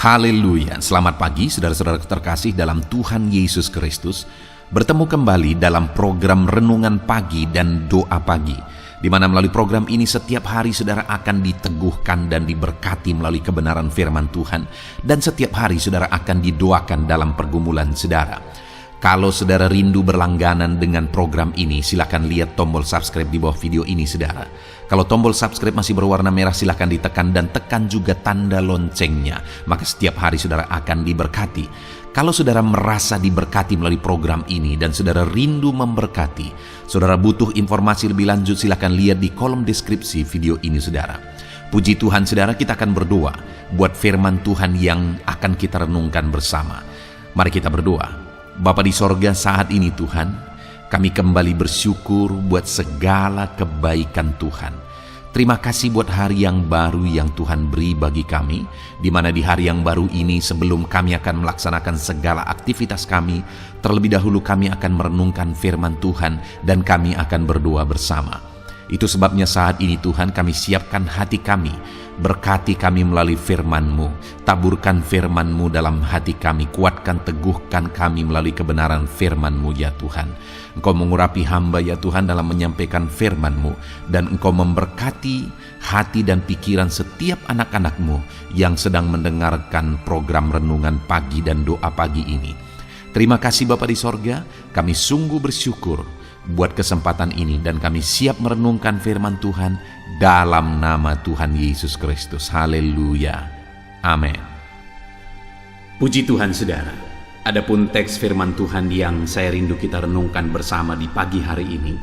Haleluya, selamat pagi saudara-saudara terkasih dalam Tuhan Yesus Kristus. Bertemu kembali dalam program Renungan Pagi dan Doa Pagi, di mana melalui program ini setiap hari saudara akan diteguhkan dan diberkati melalui kebenaran firman Tuhan. Dan setiap hari saudara akan didoakan dalam pergumulan saudara. Kalau saudara rindu berlangganan dengan program ini, silakan lihat tombol subscribe di bawah video ini saudara. Kalau tombol subscribe masih berwarna merah, silakan ditekan dan tekan juga tanda loncengnya. Maka setiap hari saudara akan diberkati. Kalau saudara merasa diberkati melalui program ini dan saudara rindu memberkati, saudara butuh informasi lebih lanjut, silakan lihat di kolom deskripsi video ini saudara. Puji Tuhan saudara, kita akan berdoa buat firman Tuhan yang akan kita renungkan bersama. Mari kita berdoa. Bapa di sorga, saat ini Tuhan, kami kembali bersyukur buat segala kebaikan Tuhan. Terima kasih buat hari yang baru yang Tuhan beri bagi kami, di mana di hari yang baru ini sebelum kami akan melaksanakan segala aktivitas kami, terlebih dahulu kami akan merenungkan firman Tuhan dan kami akan berdoa bersama. Itu sebabnya saat ini Tuhan kami siapkan hati kami, berkati kami melalui firman-Mu, taburkan firman-Mu dalam hati kami, kuatkan teguhkan kami melalui kebenaran firman-Mu ya Tuhan. Engkau mengurapi hamba ya Tuhan dalam menyampaikan firman-Mu, dan Engkau memberkati hati dan pikiran setiap anak-anak-Mu yang sedang mendengarkan program Renungan Pagi dan Doa Pagi ini. Terima kasih Bapa di sorga, kami sungguh bersyukur buat kesempatan ini dan kami siap merenungkan firman Tuhan dalam nama Tuhan Yesus Kristus. Haleluya. Amin. Puji Tuhan saudara. Adapun teks firman Tuhan yang saya rindu kita renungkan bersama di pagi hari ini,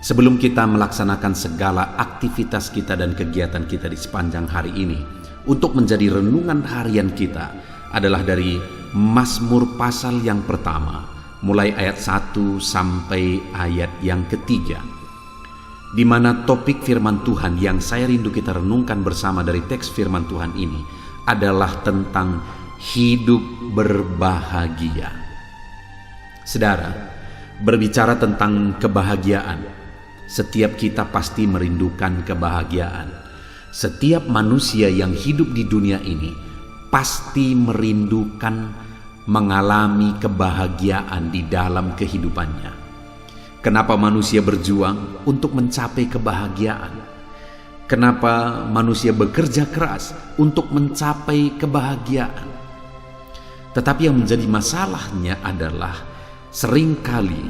sebelum kita melaksanakan segala aktivitas kita dan kegiatan kita di sepanjang hari ini, untuk menjadi renungan harian kita adalah dari Mazmur pasal yang pertama, mulai ayat 1 sampai ayat yang ketiga, di mana topik firman Tuhan yang saya rindu kita renungkan bersama dari teks firman Tuhan ini adalah tentang hidup berbahagia. Saudara, berbicara tentang kebahagiaan, setiap kita pasti merindukan kebahagiaan. Setiap manusia yang hidup di dunia ini pasti merindukan mengalami kebahagiaan di dalam kehidupannya. Kenapa manusia berjuang untuk mencapai kebahagiaan? Kenapa manusia bekerja keras untuk mencapai kebahagiaan? Tetapi yang menjadi masalahnya adalah seringkali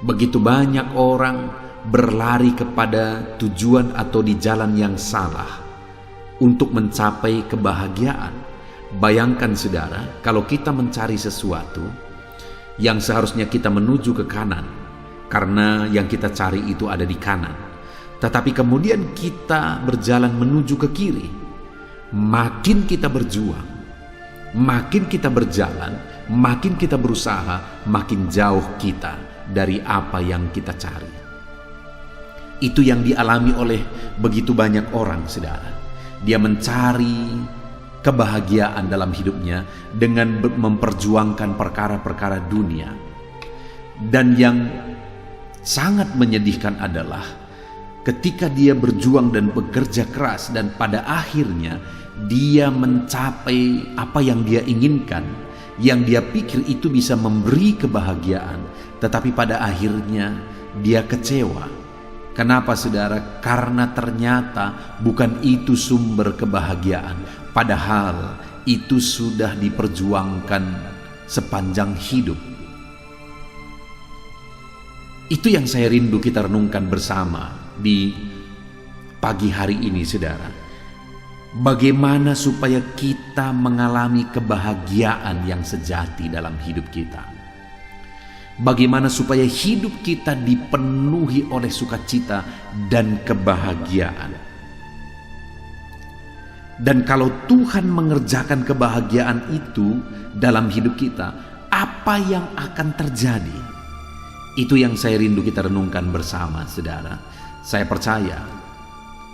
begitu banyak orang berlari kepada tujuan atau di jalan yang salah untuk mencapai kebahagiaan. Bayangkan saudara, kalau kita mencari sesuatu yang seharusnya kita menuju ke kanan, karena yang kita cari itu ada di kanan, tetapi kemudian kita berjalan menuju ke kiri. Makin kita berjuang, makin kita berjalan, makin kita berusaha, makin jauh kita dari apa yang kita cari. Itu yang dialami oleh begitu banyak orang saudara. Dia mencari kebahagiaan dalam hidupnya dengan memperjuangkan perkara-perkara dunia. Dan yang sangat menyedihkan adalah ketika dia berjuang dan bekerja keras dan pada akhirnya dia mencapai apa yang dia inginkan, yang dia pikir itu bisa memberi kebahagiaan, tetapi pada akhirnya dia kecewa. Kenapa saudara? Karena ternyata bukan itu sumber kebahagiaan. Padahal itu sudah diperjuangkan sepanjang hidup. Itu yang saya rindu kita renungkan bersama di pagi hari ini saudara. Bagaimana supaya kita mengalami kebahagiaan yang sejati dalam hidup kita. Bagaimana supaya hidup kita dipenuhi oleh sukacita dan kebahagiaan. Dan kalau Tuhan mengerjakan kebahagiaan itu dalam hidup kita, apa yang akan terjadi? Itu yang saya rindu kita renungkan bersama saudara. Saya percaya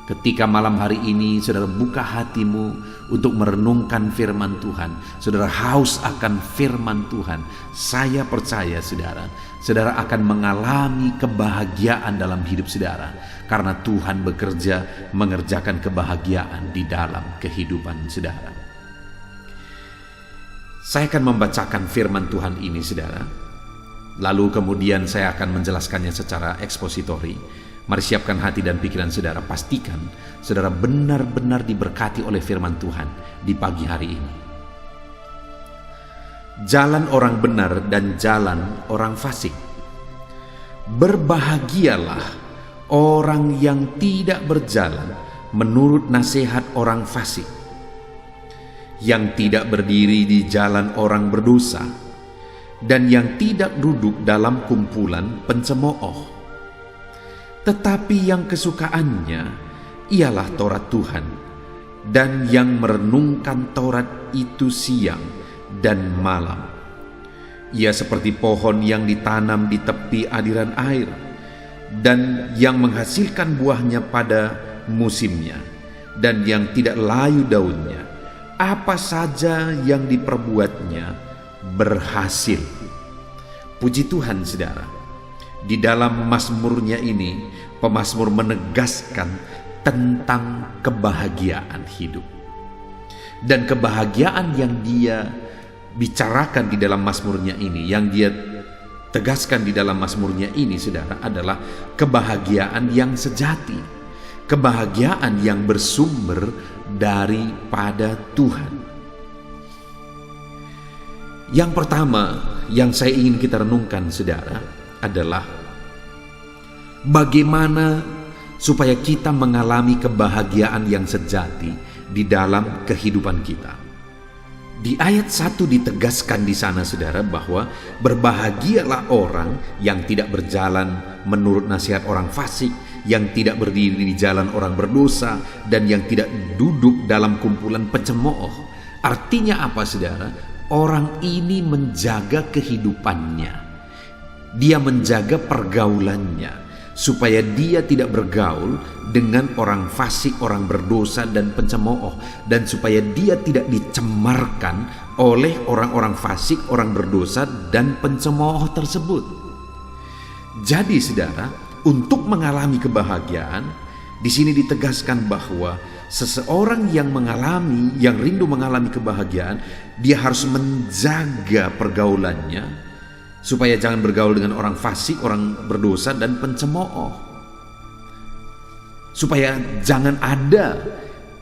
ketika malam hari ini saudara buka hatimu untuk merenungkan firman Tuhan, saudara haus akan firman Tuhan, saya percaya saudara akan mengalami kebahagiaan dalam hidup saudara. Karena Tuhan bekerja mengerjakan kebahagiaan di dalam kehidupan saudara. Saya akan membacakan firman Tuhan ini, saudara. Lalu kemudian saya akan menjelaskannya secara ekspositori. Mari siapkan hati dan pikiran saudara. Pastikan saudara benar-benar diberkati oleh firman Tuhan di pagi hari ini. Jalan orang benar dan jalan orang fasik. Berbahagialah orang yang tidak berjalan menurut nasihat orang fasik, yang tidak berdiri di jalan orang berdosa, dan yang tidak duduk dalam kumpulan pencemooh. Tetapi yang kesukaannya ialah Taurat Tuhan, dan yang merenungkan Taurat itu siang dan malam. Ia seperti pohon yang ditanam di tepi aliran air, dan yang menghasilkan buahnya pada musimnya, dan yang tidak layu daunnya. Apa saja yang diperbuatnya berhasil. Puji Tuhan, saudara. Di dalam mazmurnya ini, pemazmur menegaskan tentang kebahagiaan hidup. Dan kebahagiaan yang dia bicarakan di dalam mazmurnya ini, yang dia tegaskan di dalam mazmurnya ini, saudara, adalah kebahagiaan yang sejati, kebahagiaan yang bersumber daripada Tuhan. Yang pertama yang saya ingin kita renungkan, saudara, adalah bagaimana supaya kita mengalami kebahagiaan yang sejati di dalam kehidupan kita. Di ayat 1 ditegaskan di sana, saudara, bahwa berbahagialah orang yang tidak berjalan menurut nasihat orang fasik, yang tidak berdiri di jalan orang berdosa, dan yang tidak duduk dalam kumpulan pencemooh. Artinya apa, saudara? Orang ini menjaga kehidupannya. Dia menjaga pergaulannya supaya dia tidak bergaul dengan orang fasik, orang berdosa dan pencemooh, dan supaya dia tidak dicemarkan oleh orang-orang fasik, orang berdosa dan pencemooh tersebut. Jadi, saudara, untuk mengalami kebahagiaan, di sini ditegaskan bahwa seseorang yang rindu mengalami kebahagiaan, dia harus menjaga pergaulannya supaya jangan bergaul dengan orang fasik, orang berdosa dan pencemooh. Supaya jangan ada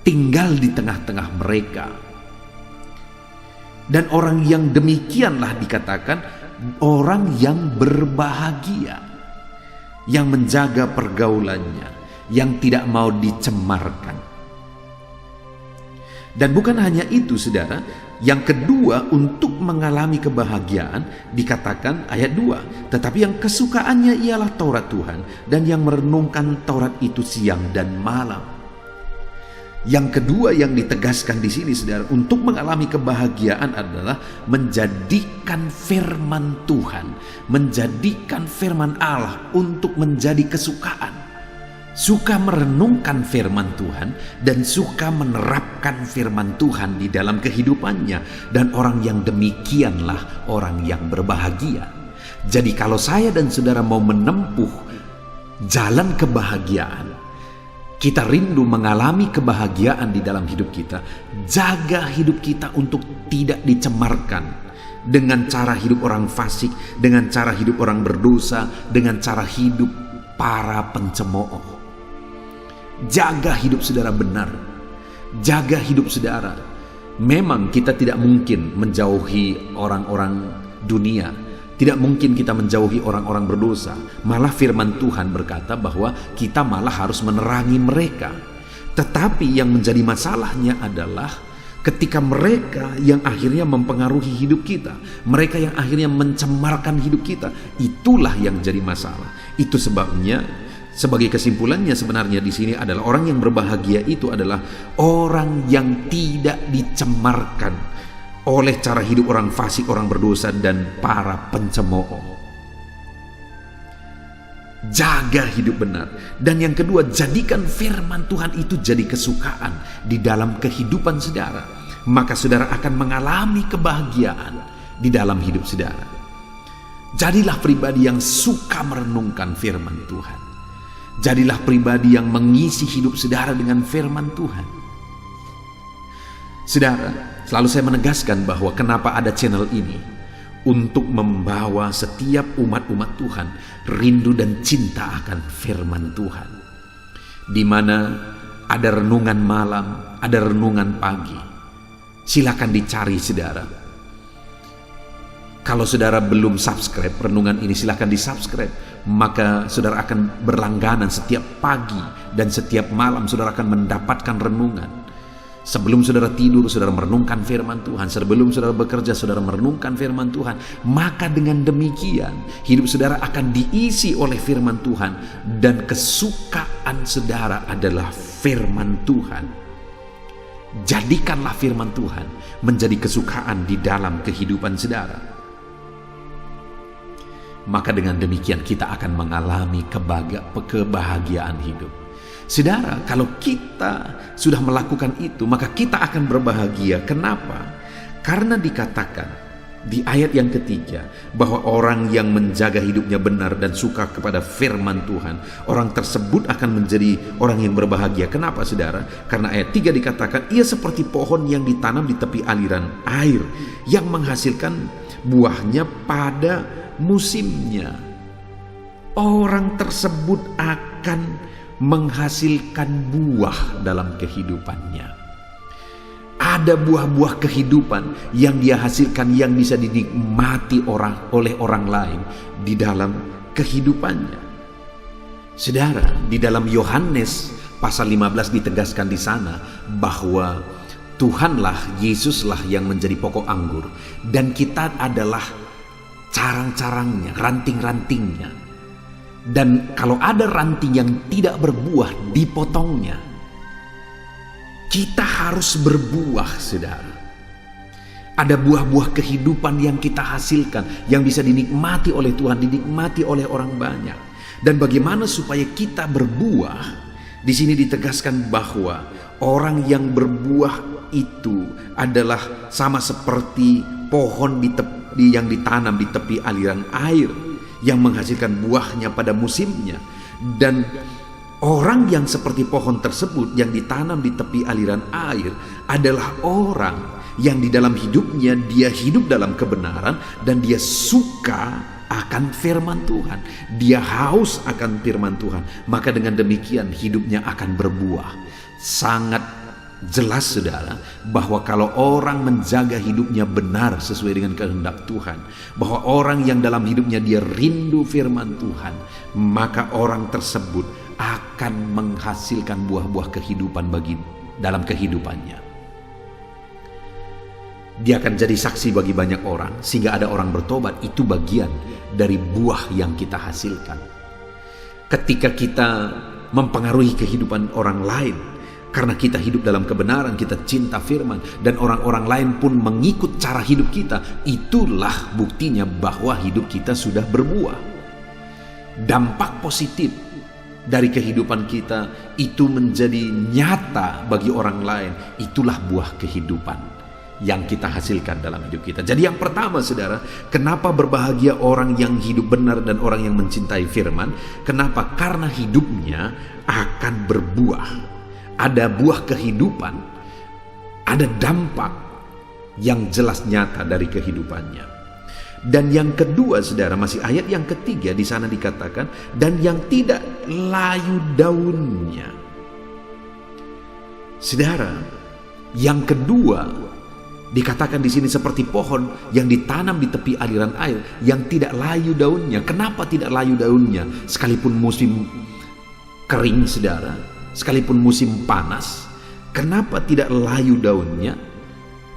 tinggal di tengah-tengah mereka. Dan orang yang demikianlah dikatakan orang yang berbahagia, yang menjaga pergaulannya, yang tidak mau dicemarkan. Dan bukan hanya itu, saudara. Yang kedua, untuk mengalami kebahagiaan dikatakan ayat 2, tetapi yang kesukaannya ialah Taurat Tuhan, dan yang merenungkan Taurat itu siang dan malam. Yang kedua yang ditegaskan di sini, saudara, untuk mengalami kebahagiaan adalah menjadikan firman Tuhan, menjadikan firman Allah untuk menjadi kesukaan. Suka merenungkan firman Tuhan dan suka menerapkan firman Tuhan di dalam kehidupannya. Dan orang yang demikianlah orang yang berbahagia. Jadi kalau saya dan saudara mau menempuh jalan kebahagiaan, kita rindu mengalami kebahagiaan di dalam hidup kita, jaga hidup kita untuk tidak dicemarkan dengan cara hidup orang fasik, dengan cara hidup orang berdosa, dengan cara hidup para pencemooh. Jaga hidup saudara benar. Jaga hidup saudara. Memang kita tidak mungkin menjauhi orang-orang dunia. Tidak mungkin kita menjauhi orang-orang berdosa. Malah firman Tuhan berkata bahwa kita malah harus menerangi mereka. Tetapi yang menjadi masalahnya adalah ketika mereka yang akhirnya mempengaruhi hidup kita, mereka yang akhirnya mencemarkan hidup kita, itulah yang jadi masalah. Itu sebabnya, sebagai kesimpulannya sebenarnya di sini adalah orang yang berbahagia itu adalah orang yang tidak dicemarkan oleh cara hidup orang fasik, orang berdosa dan para pencemooh. Jaga hidup benar. Dan yang kedua, jadikan firman Tuhan itu jadi kesukaan di dalam kehidupan saudara. Maka saudara akan mengalami kebahagiaan di dalam hidup saudara. Jadilah pribadi yang suka merenungkan firman Tuhan. Jadilah pribadi yang mengisi hidup saudara dengan firman Tuhan. Saudara, selalu saya menegaskan bahwa kenapa ada channel ini, untuk membawa setiap umat-umat Tuhan rindu dan cinta akan firman Tuhan, di mana ada renungan malam, ada renungan pagi. Silakan dicari saudara. Kalau saudara belum subscribe renungan ini, silakan di subscribe. Maka saudara akan berlangganan setiap pagi dan setiap malam saudara akan mendapatkan renungan. Sebelum saudara tidur, saudara merenungkan firman Tuhan. Sebelum saudara bekerja, saudara merenungkan firman Tuhan. Maka dengan demikian, hidup saudara akan diisi oleh firman Tuhan. Dan kesukaan saudara adalah firman Tuhan. Jadikanlah firman Tuhan menjadi kesukaan di dalam kehidupan saudara. Maka dengan demikian kita akan mengalami kebahagiaan hidup. Saudara, kalau kita sudah melakukan itu, maka kita akan berbahagia. Kenapa? Karena dikatakan di ayat yang ketiga bahwa orang yang menjaga hidupnya benar dan suka kepada firman Tuhan, orang tersebut akan menjadi orang yang berbahagia. Kenapa saudara? Karena ayat 3 dikatakan, ia seperti pohon yang ditanam di tepi aliran air, yang menghasilkan buahnya pada musimnya. Orang tersebut akan menghasilkan buah dalam kehidupannya. Ada buah-buah kehidupan yang dia hasilkan, yang bisa dinikmati oleh orang lain di dalam kehidupannya. Saudara, di dalam Yohanes pasal 15 ditegaskan di sana bahwa Tuhanlah, Yesuslah yang menjadi pokok anggur, dan kita adalah carang-carangnya, ranting-rantingnya. Dan kalau ada ranting yang tidak berbuah, dipotongnya. Kita harus berbuah, saudara. Ada buah-buah kehidupan yang kita hasilkan, yang bisa dinikmati oleh Tuhan, dinikmati oleh orang banyak. Dan bagaimana supaya kita berbuah? Di sini ditegaskan bahwa orang yang berbuah itu adalah sama seperti pohon yang ditanam di tepi aliran air, yang menghasilkan buahnya pada musimnya. Dan orang yang seperti pohon tersebut yang ditanam di tepi aliran air adalah orang yang di dalam hidupnya dia hidup dalam kebenaran, dan dia suka akan firman Tuhan, dia haus akan firman Tuhan. Maka dengan demikian hidupnya akan berbuah. Sangat jelas saudara, bahwa kalau orang menjaga hidupnya benar sesuai dengan kehendak Tuhan, bahwa orang yang dalam hidupnya dia rindu firman Tuhan, maka orang tersebut akan menghasilkan buah-buah kehidupan dalam kehidupannya. Dia akan jadi saksi bagi banyak orang, sehingga ada orang bertobat. Itu bagian dari buah yang kita hasilkan. Ketika kita mempengaruhi kehidupan orang lain, karena kita hidup dalam kebenaran, kita cinta firman, dan orang-orang lain pun mengikut cara hidup kita, itulah buktinya bahwa hidup kita sudah berbuah. Dampak positif dari kehidupan kita itu menjadi nyata bagi orang lain. Itulah buah kehidupan yang kita hasilkan dalam hidup kita. Jadi yang pertama saudara, kenapa berbahagia orang yang hidup benar dan orang yang mencintai firman? Kenapa? Karena hidupnya akan berbuah. Ada buah kehidupan, ada dampak yang jelas nyata dari kehidupannya. Dan yang kedua saudara, masih ayat yang ketiga, di sana dikatakan, dan yang tidak layu daunnya. Saudara, yang kedua dikatakan di sini seperti pohon yang ditanam di tepi aliran air, yang tidak layu daunnya. Kenapa tidak layu daunnya? Sekalipun musim kering saudara, sekalipun musim panas, kenapa tidak layu daunnya?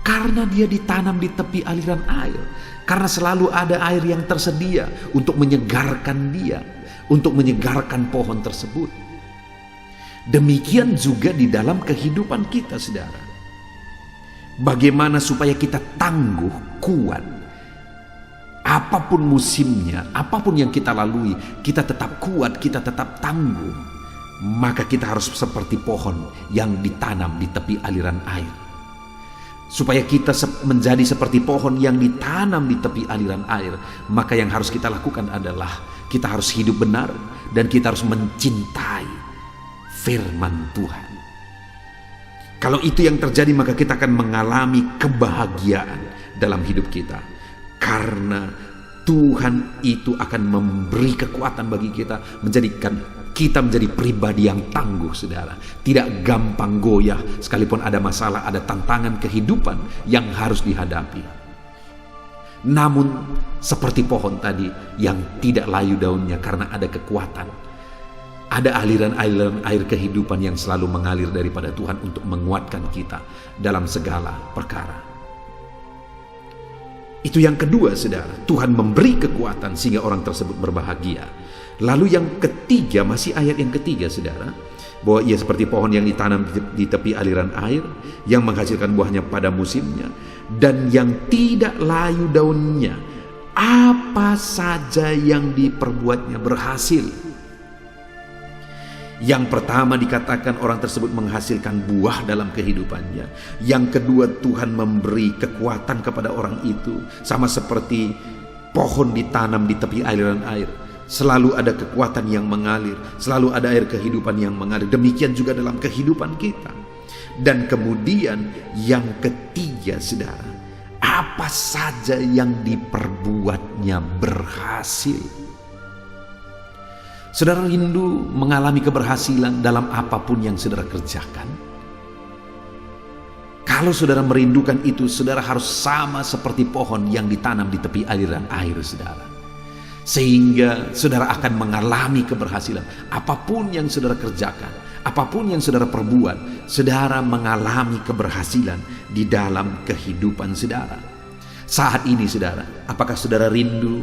Karena dia ditanam di tepi aliran air. Karena selalu ada air yang tersedia untuk menyegarkan dia, untuk menyegarkan pohon tersebut. Demikian juga di dalam kehidupan kita saudara. Bagaimana supaya kita tangguh, kuat. Apapun musimnya, apapun yang kita lalui, kita tetap kuat, kita tetap tangguh. Maka kita harus seperti pohon yang ditanam di tepi aliran air. Supaya kita menjadi seperti pohon yang ditanam di tepi aliran air, maka yang harus kita lakukan adalah kita harus hidup benar, dan kita harus mencintai firman Tuhan. Kalau itu yang terjadi, maka kita akan mengalami kebahagiaan dalam hidup kita. Karena Tuhan itu akan memberi kekuatan bagi kita, menjadikan kita menjadi pribadi yang tangguh, saudara. Tidak gampang goyah, sekalipun ada masalah, ada tantangan kehidupan yang harus dihadapi. Namun seperti pohon tadi yang tidak layu daunnya karena ada kekuatan. Ada aliran-aliran air kehidupan yang selalu mengalir daripada Tuhan untuk menguatkan kita dalam segala perkara. Itu yang kedua, saudara. Tuhan memberi kekuatan sehingga orang tersebut berbahagia. Lalu yang ketiga, masih ayat yang ketiga, saudara, bahwa ia seperti pohon yang ditanam di tepi aliran air, yang menghasilkan buahnya pada musimnya, dan yang tidak layu daunnya. Apa saja yang diperbuatnya berhasil. Yang pertama dikatakan orang tersebut menghasilkan buah dalam kehidupannya. Yang kedua, Tuhan memberi kekuatan kepada orang itu. Sama seperti pohon ditanam di tepi aliran air. Selalu ada kekuatan yang mengalir. Selalu ada air kehidupan yang mengalir. Demikian juga dalam kehidupan kita. Dan kemudian yang ketiga, saudara, apa saja yang diperbuatnya berhasil. Saudara rindu mengalami keberhasilan dalam apapun yang saudara kerjakan? Kalau saudara merindukan itu, saudara harus sama seperti pohon yang ditanam di tepi aliran air, saudara. Sehingga saudara akan mengalami keberhasilan. Apapun yang saudara kerjakan, apapun yang saudara perbuat, saudara mengalami keberhasilan di dalam kehidupan saudara. Saat ini, saudara, apakah saudara rindu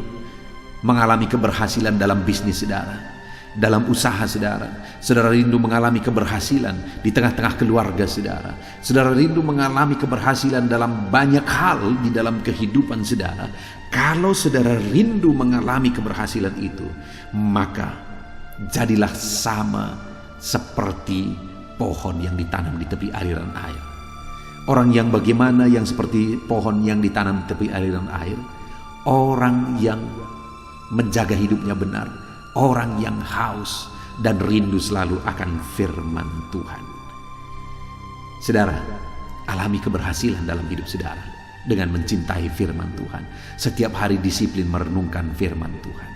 mengalami keberhasilan dalam bisnis saudara? Dalam usaha saudara? Saudara rindu mengalami keberhasilan di tengah-tengah keluarga saudara? Saudara rindu mengalami keberhasilan dalam banyak hal di dalam kehidupan saudara? Kalau saudara rindu mengalami keberhasilan itu, maka jadilah sama seperti pohon yang ditanam di tepi aliran air. Orang yang bagaimana yang seperti pohon yang ditanam di tepi aliran air? Orang yang menjaga hidupnya benar. Orang yang haus dan rindu selalu akan firman Tuhan. Saudara, alami keberhasilan dalam hidup saudara dengan mencintai firman Tuhan. Setiap hari disiplin merenungkan firman Tuhan.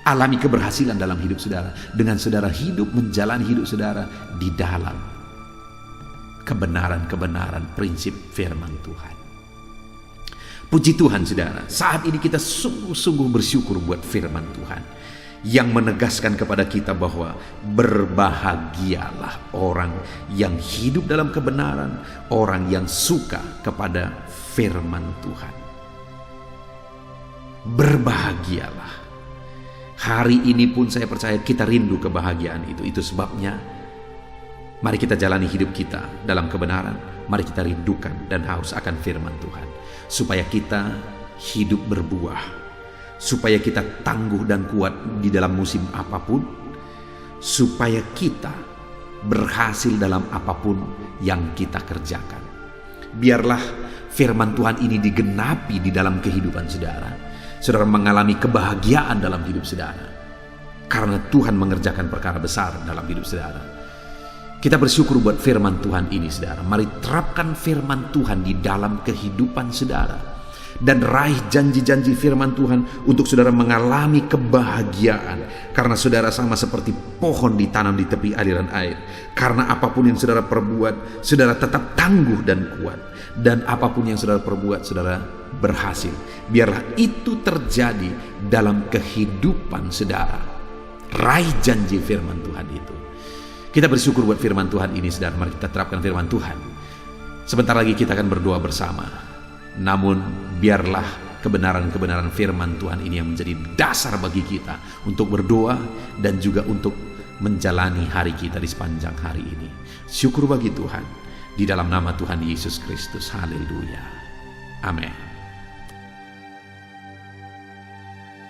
Alami keberhasilan dalam hidup saudara dengan saudara hidup menjalani hidup saudara di dalam kebenaran-kebenaran prinsip firman Tuhan. Puji Tuhan, saudara, saat ini kita sungguh-sungguh bersyukur buat firman Tuhan yang menegaskan kepada kita bahwa berbahagialah orang yang hidup dalam kebenaran, orang yang suka kepada firman Tuhan. Berbahagialah. Hari ini pun saya percaya kita rindu kebahagiaan itu. Itu sebabnya mari kita jalani hidup kita dalam kebenaran. Mari kita rindukan dan haus akan firman Tuhan, supaya kita hidup berbuah, supaya kita tangguh dan kuat di dalam musim apapun, supaya kita berhasil dalam apapun yang kita kerjakan. Biarlah firman Tuhan ini digenapi di dalam kehidupan saudara. Saudara mengalami kebahagiaan dalam hidup saudara, karena Tuhan mengerjakan perkara besar dalam hidup saudara. Kita bersyukur buat firman Tuhan ini, saudara. Mari terapkan firman Tuhan di dalam kehidupan saudara, dan raih janji-janji firman Tuhan untuk saudara mengalami kebahagiaan. Karena saudara sama seperti pohon ditanam di tepi aliran air. Karena apapun yang saudara perbuat, saudara tetap tangguh dan kuat. Dan apapun yang saudara perbuat, saudara berhasil. Biarlah itu terjadi dalam kehidupan saudara. Raih janji firman Tuhan itu. Kita bersyukur buat firman Tuhan ini, saudara. Mari kita terapkan firman Tuhan. Sebentar lagi kita akan berdoa bersama. Namun biarlah kebenaran-kebenaran firman Tuhan ini yang menjadi dasar bagi kita untuk berdoa dan juga untuk menjalani hari kita di sepanjang hari ini. Syukur bagi Tuhan, di dalam nama Tuhan Yesus Kristus. Haleluya. Amin.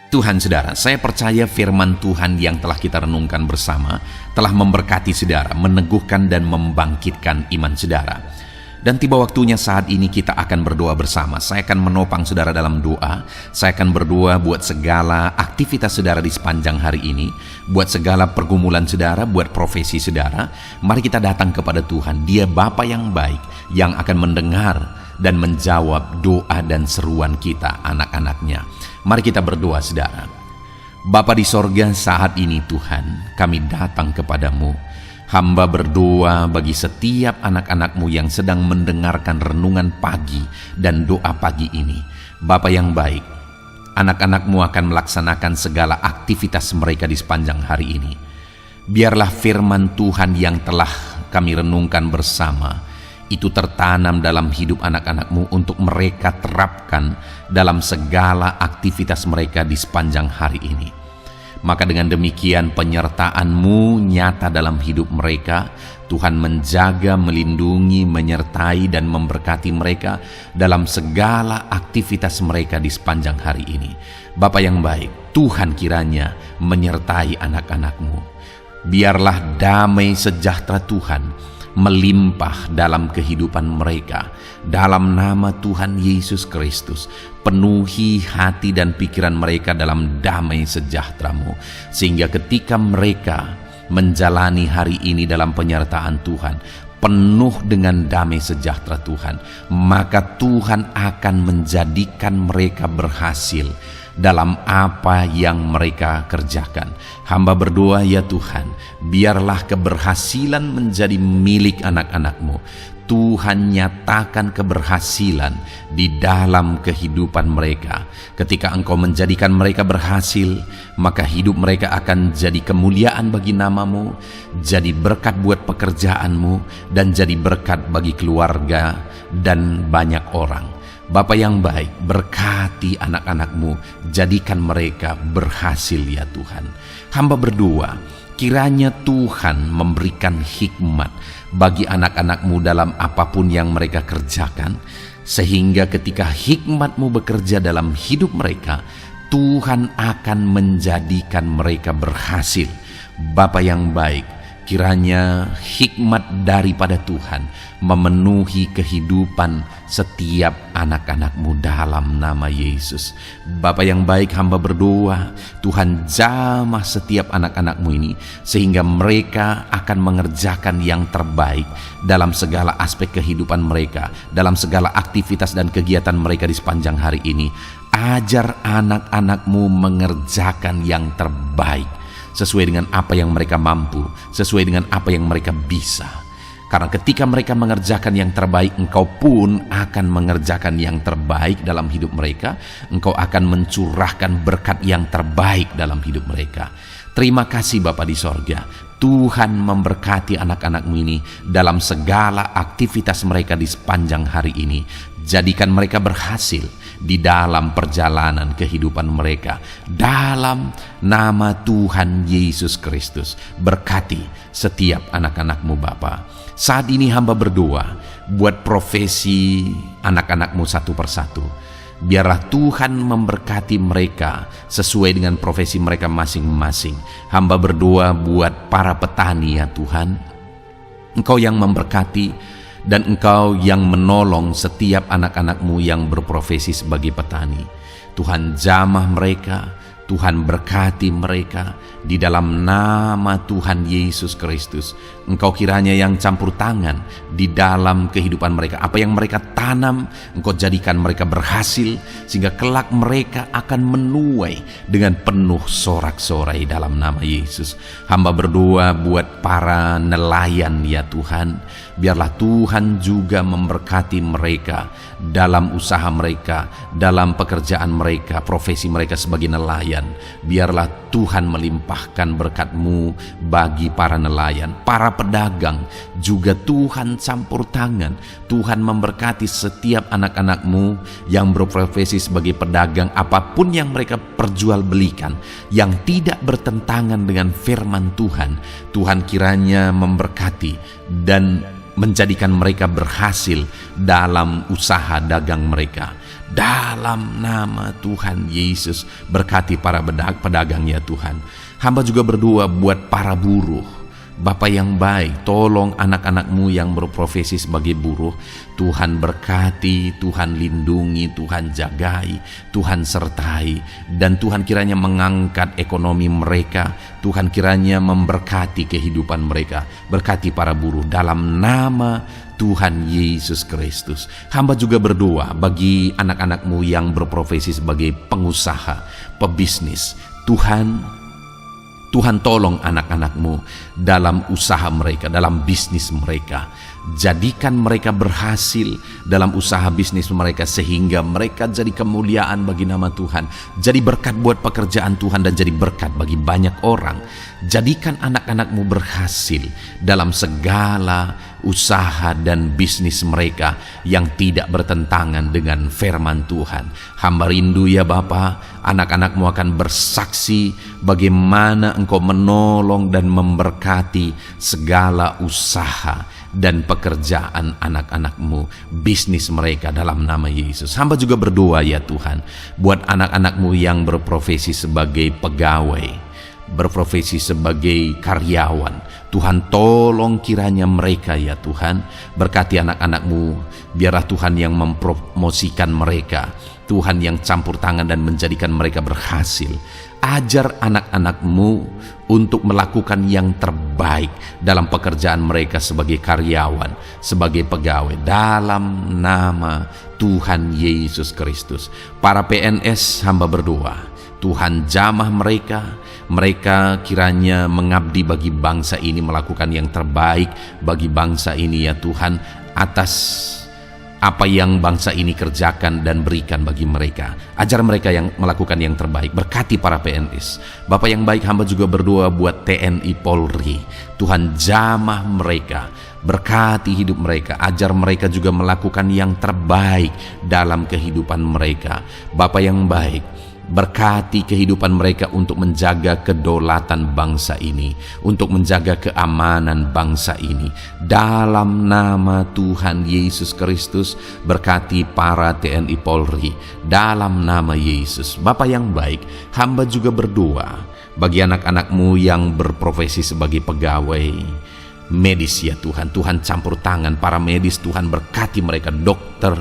Tuhan, saudara, saya percaya firman Tuhan yang telah kita renungkan bersama telah memberkati saudara, meneguhkan dan membangkitkan iman saudara. Dan tiba waktunya saat ini kita akan berdoa bersama. Saya akan menopang saudara dalam doa. Saya akan berdoa buat segala aktivitas saudara di sepanjang hari ini, buat segala pergumulan saudara, buat profesi saudara. Mari kita datang kepada Tuhan. Dia Bapa yang baik, yang akan mendengar dan menjawab doa dan seruan kita, anak-anaknya. Mari kita berdoa saudara. Bapa di sorga, saat ini Tuhan, kami datang kepadamu. Hamba berdoa bagi setiap anak-anak-Mu yang sedang mendengarkan renungan pagi dan doa pagi ini. Bapa yang baik, anak-anak-Mu akan melaksanakan segala aktivitas mereka di sepanjang hari ini. Biarlah firman Tuhan yang telah kami renungkan bersama itu tertanam dalam hidup anak-anak-Mu untuk mereka terapkan dalam segala aktivitas mereka di sepanjang hari ini. Maka dengan demikian penyertaan-Mu nyata dalam hidup mereka. Tuhan menjaga, melindungi, menyertai dan memberkati mereka dalam segala aktivitas mereka di sepanjang hari ini. Bapa yang baik, Tuhan kiranya menyertai anak-anak-Mu. Biarlah damai sejahtera Tuhan melimpah dalam kehidupan mereka. Dalam nama Tuhan Yesus Kristus, penuhi hati dan pikiran mereka dalam damai sejahtera-Mu, sehingga ketika mereka menjalani hari ini dalam penyertaan Tuhan, penuh dengan damai sejahtera Tuhan, maka Tuhan akan menjadikan mereka berhasil dalam apa yang mereka kerjakan. Hamba berdoa ya Tuhan, biarlah keberhasilan menjadi milik anak-anak-Mu. Tuhan nyatakan keberhasilan di dalam kehidupan mereka. Ketika Engkau menjadikan mereka berhasil, maka hidup mereka akan jadi kemuliaan bagi nama-Mu, jadi berkat buat pekerjaan-Mu, dan jadi berkat bagi keluarga dan banyak orang. Bapa yang baik, berkati anak-anak-Mu, jadikan mereka berhasil ya Tuhan. Hamba berdoa, kiranya Tuhan memberikan hikmat bagi anak-anak-Mu dalam apapun yang mereka kerjakan, sehingga ketika hikmat-Mu bekerja dalam hidup mereka, Tuhan akan menjadikan mereka berhasil. Bapa yang baik, kiranya hikmat daripada Tuhan memenuhi kehidupan setiap anak-anak-Mu dalam nama Yesus. Bapa yang baik, hamba berdoa, Tuhan jamah setiap anak-anak-Mu ini, sehingga mereka akan mengerjakan yang terbaik dalam segala aspek kehidupan mereka, dalam segala aktivitas dan kegiatan mereka di sepanjang hari ini. Ajar anak-anak-Mu mengerjakan yang terbaik, sesuai dengan apa yang mereka mampu, sesuai dengan apa yang mereka bisa. Karena ketika mereka mengerjakan yang terbaik, Engkau pun akan mengerjakan yang terbaik dalam hidup mereka. Engkau akan mencurahkan berkat yang terbaik dalam hidup mereka. Terima kasih Bapa di sorga. Tuhan memberkati anak-anak-Mu ini dalam segala aktivitas mereka di sepanjang hari ini. Jadikan mereka berhasil di dalam perjalanan kehidupan mereka. Dalam nama Tuhan Yesus Kristus, berkati setiap anak-anak-Mu Bapa. Saat ini hamba berdoa buat profesi anak-anak-Mu satu persatu. Biarlah Tuhan memberkati mereka sesuai dengan profesi mereka masing-masing. Hamba berdoa buat para petani ya Tuhan. Engkau yang memberkati dan Engkau yang menolong setiap anak-anak-Mu yang berprofesi sebagai petani. Tuhan jamah mereka, Tuhan berkati mereka di dalam nama Tuhan Yesus Kristus. Engkau kiranya yang campur tangan di dalam kehidupan mereka. Apa yang mereka tanam, Engkau jadikan mereka berhasil, sehingga kelak mereka akan menuai dengan penuh sorak-sorai dalam nama Yesus. Hamba berdoa buat para nelayan ya Tuhan. Biarlah Tuhan juga memberkati mereka dalam usaha mereka, dalam pekerjaan mereka, profesi mereka sebagai nelayan. Biarlah Tuhan melimpahkan berkat-Mu bagi para nelayan, para pedagang juga Tuhan campur tangan. Tuhan memberkati setiap anak-anak-Mu yang berprofesi sebagai pedagang, apapun yang mereka perjualbelikan yang tidak bertentangan dengan firman Tuhan. Tuhan kiranya memberkati dan menjadikan mereka berhasil dalam usaha dagang mereka. Dalam nama Tuhan Yesus, berkati para pedagang ya Tuhan. Hamba juga berdoa buat para buruh Bapa yang baik, tolong anak-anak-Mu yang berprofesi sebagai buruh. Tuhan berkati, Tuhan lindungi, Tuhan jagai, Tuhan sertai, dan Tuhan kiranya mengangkat ekonomi mereka. Tuhan kiranya memberkati kehidupan mereka. Berkati para buruh dalam nama Tuhan Yesus Kristus. Hamba juga berdoa bagi anak-anak-Mu yang berprofesi sebagai pengusaha, pebisnis. Tuhan tolong anak-anak-Mu dalam usaha mereka, dalam bisnis mereka. Jadikan mereka berhasil dalam usaha bisnis mereka, sehingga mereka jadi kemuliaan bagi nama Tuhan, jadi berkat buat pekerjaan Tuhan, dan jadi berkat bagi banyak orang. Jadikan anak-anak-Mu berhasil dalam segala usaha dan bisnis mereka yang tidak bertentangan dengan firman Tuhan. Hamba rindu ya Bapa, anak-anak-Mu akan bersaksi bagaimana Engkau menolong dan memberkati segala usaha dan pekerjaan anak-anak-Mu, bisnis mereka dalam nama Yesus. Hamba juga berdoa ya Tuhan, buat anak-anak-Mu yang berprofesi sebagai pegawai, berprofesi sebagai karyawan. Tuhan tolong kiranya mereka ya Tuhan, berkati anak-anak-Mu, biarlah Tuhan yang mempromosikan mereka, Tuhan yang campur tangan dan menjadikan mereka berhasil. Ajar anak-anak-Mu untuk melakukan yang terbaik dalam pekerjaan mereka sebagai karyawan, sebagai pegawai, dalam nama Tuhan Yesus Kristus. Para PNS, hamba berdoa, Tuhan jamah mereka kiranya mengabdi bagi bangsa ini, melakukan yang terbaik bagi bangsa ini ya Tuhan, atas apa yang bangsa ini kerjakan dan berikan bagi mereka. Ajar mereka yang melakukan yang terbaik. Berkati para PNS. Bapa yang baik, hamba juga berdoa buat TNI Polri. Tuhan jamah mereka, berkati hidup mereka, ajar mereka juga melakukan yang terbaik dalam kehidupan mereka. Bapa yang baik, berkati kehidupan mereka untuk menjaga kedaulatan bangsa ini, untuk menjaga keamanan bangsa ini. Dalam nama Tuhan Yesus Kristus, berkati para TNI Polri dalam nama Yesus. Bapa yang baik, hamba juga berdoa bagi anak-anak-Mu yang berprofesi sebagai pegawai medis ya Tuhan. Tuhan campur tangan para medis, Tuhan berkati mereka, dokter,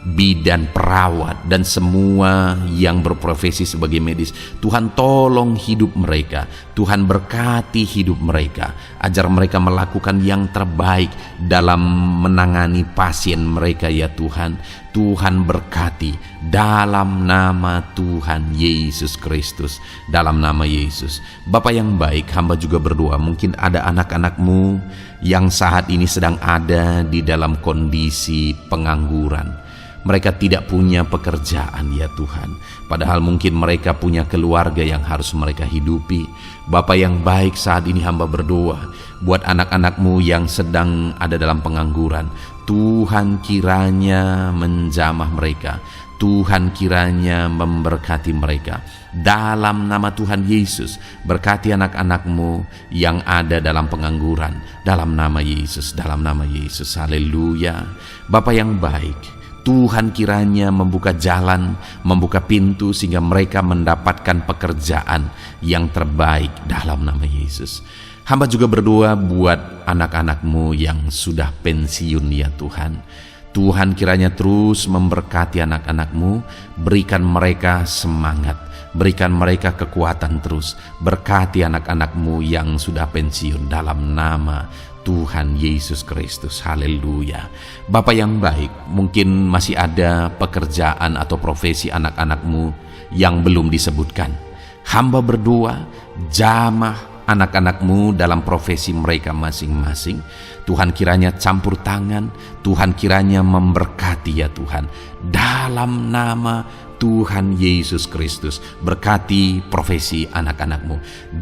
bidan, perawat, dan semua yang berprofesi sebagai medis. Tuhan tolong hidup mereka, Tuhan berkati hidup mereka, ajar mereka melakukan yang terbaik dalam menangani pasien mereka ya Tuhan. Tuhan berkati dalam nama Tuhan Yesus Kristus, dalam nama Yesus. Bapa yang baik, hamba juga berdoa, mungkin ada anak-anak-Mu yang saat ini sedang ada di dalam kondisi pengangguran. Mereka tidak punya pekerjaan ya Tuhan, padahal mungkin mereka punya keluarga yang harus mereka hidupi. Bapa yang baik, saat ini hamba berdoa buat anak-anak-Mu yang sedang ada dalam pengangguran. Tuhan kiranya menjamah mereka, Tuhan kiranya memberkati mereka. Dalam nama Tuhan Yesus, berkati anak-anak-Mu yang ada dalam pengangguran, dalam nama Yesus, dalam nama Yesus. Haleluya. Bapa yang baik, Tuhan kiranya membuka jalan, membuka pintu, sehingga mereka mendapatkan pekerjaan yang terbaik dalam nama Yesus. Hamba juga berdoa buat anak-anak-Mu yang sudah pensiun ya Tuhan. Tuhan kiranya terus memberkati anak-anak-Mu, berikan mereka semangat, berikan mereka kekuatan terus. Berkati anak-anak-Mu yang sudah pensiun dalam nama Tuhan Yesus Kristus. Haleluya. Bapa yang baik, mungkin masih ada pekerjaan atau profesi anak-anak-Mu yang belum disebutkan. Hamba berdoa, jamah anak-anak-Mu dalam profesi mereka masing-masing. Tuhan kiranya campur tangan, Tuhan kiranya memberkati ya Tuhan. Dalam nama Tuhan Yesus Kristus, berkati profesi anak-anak-Mu.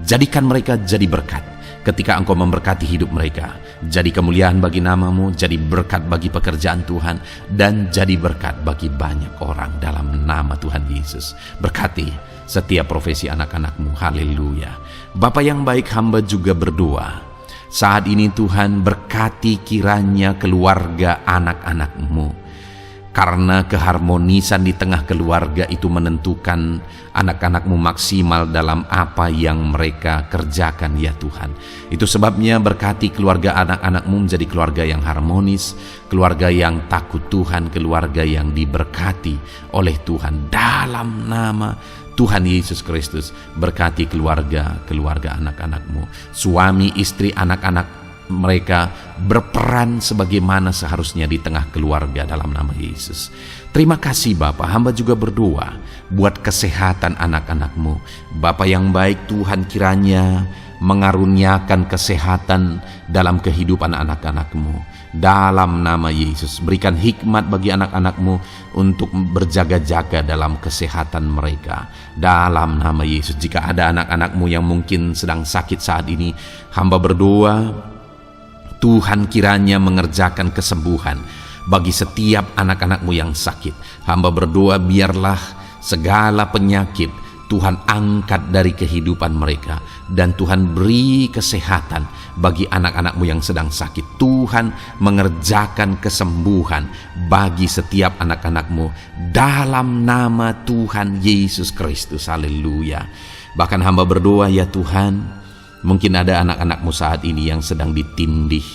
Jadikan mereka jadi berkat ketika Engkau memberkati hidup mereka. Jadi kemuliaan bagi nama-Mu, jadi berkat bagi pekerjaan Tuhan, dan jadi berkat bagi banyak orang dalam nama Tuhan Yesus. Berkati setiap profesi anak-anak-Mu. Haleluya. Bapa yang baik, hamba juga berdoa saat ini Tuhan, berkati kiranya keluarga anak-anak-Mu. Karena keharmonisan di tengah keluarga itu menentukan anak-anakmu maksimal dalam apa yang mereka kerjakan ya Tuhan. Itu sebabnya berkati keluarga anak-anakmu menjadi keluarga yang harmonis, keluarga yang takut Tuhan, keluarga yang diberkati oleh Tuhan. Dalam nama Tuhan Yesus Kristus, berkati keluarga anak-anakmu. Suami, istri, anak-anak mereka berperan sebagaimana seharusnya di tengah keluarga dalam nama Yesus. Terima kasih Bapa, hamba juga berdoa buat kesehatan anak-anakmu. Bapa yang baik, Tuhan kiranya mengaruniakan kesehatan dalam kehidupan anak-anakmu. Dalam nama Yesus, berikan hikmat bagi anak-anakmu untuk berjaga-jaga dalam kesehatan mereka. Dalam nama Yesus, jika ada anak-anakmu yang mungkin sedang sakit saat ini, hamba berdoa Tuhan kiranya mengerjakan kesembuhan bagi setiap anak-anakmu yang sakit. Hamba berdoa biarlah segala penyakit Tuhan angkat dari kehidupan mereka, dan Tuhan beri kesehatan bagi anak-anakmu yang sedang sakit. Tuhan mengerjakan kesembuhan bagi setiap anak-anakmu dalam nama Tuhan Yesus Kristus. Haleluya. Bahkan hamba berdoa ya Tuhan, mungkin ada anak-anakmu saat ini yang sedang ditindih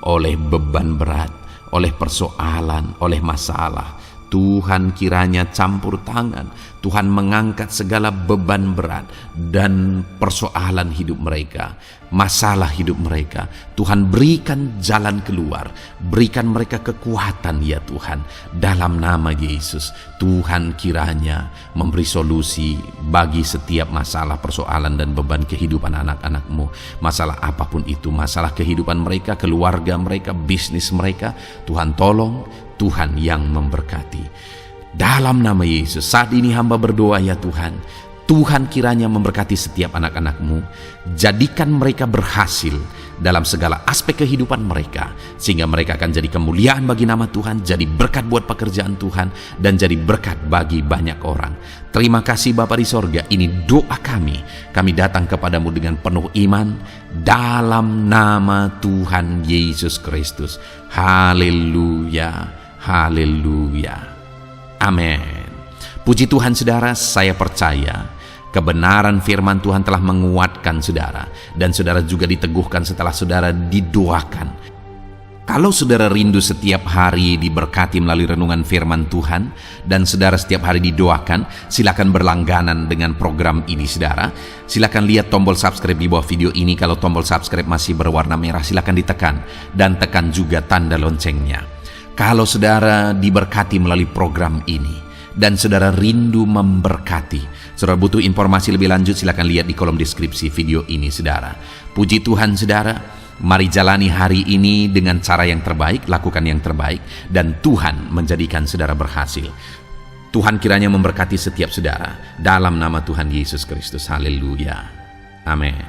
oleh beban berat, oleh persoalan, oleh masalah. Tuhan kiranya campur tangan, Tuhan mengangkat segala beban berat dan persoalan hidup mereka, masalah hidup mereka. Tuhan berikan jalan keluar, berikan mereka kekuatan ya Tuhan. Dalam nama Yesus, Tuhan kiranya memberi solusi bagi setiap masalah, persoalan dan beban kehidupan anak-anakmu. Masalah apapun itu, masalah kehidupan mereka, keluarga mereka, bisnis mereka, Tuhan tolong, Tuhan yang memberkati. Dalam nama Yesus, saat ini hamba berdoa ya Tuhan, Tuhan kiranya memberkati setiap anak-anakmu, jadikan mereka berhasil dalam segala aspek kehidupan mereka, sehingga mereka akan jadi kemuliaan bagi nama Tuhan, jadi berkat buat pekerjaan Tuhan, dan jadi berkat bagi banyak orang. Terima kasih Bapa di sorga, ini doa kami datang kepadamu dengan penuh iman, dalam nama Tuhan Yesus Kristus. Haleluya, haleluya, amin. Puji Tuhan saudara, saya percaya kebenaran firman Tuhan telah menguatkan saudara, dan saudara juga diteguhkan setelah saudara didoakan. Kalau saudara rindu setiap hari diberkati melalui renungan firman Tuhan, dan saudara setiap hari didoakan, silakan berlangganan dengan program ini saudara. Silakan lihat tombol subscribe di bawah video ini. Kalau tombol subscribe masih berwarna merah, silakan ditekan, dan tekan juga tanda loncengnya. Kalau saudara diberkati melalui program ini, dan saudara rindu memberkati, saudara butuh informasi lebih lanjut, silakan lihat di kolom deskripsi video ini saudara. Puji Tuhan saudara, mari jalani hari ini dengan cara yang terbaik, lakukan yang terbaik, dan Tuhan menjadikan saudara berhasil. Tuhan kiranya memberkati setiap saudara dalam nama Tuhan Yesus Kristus. Haleluya, amin.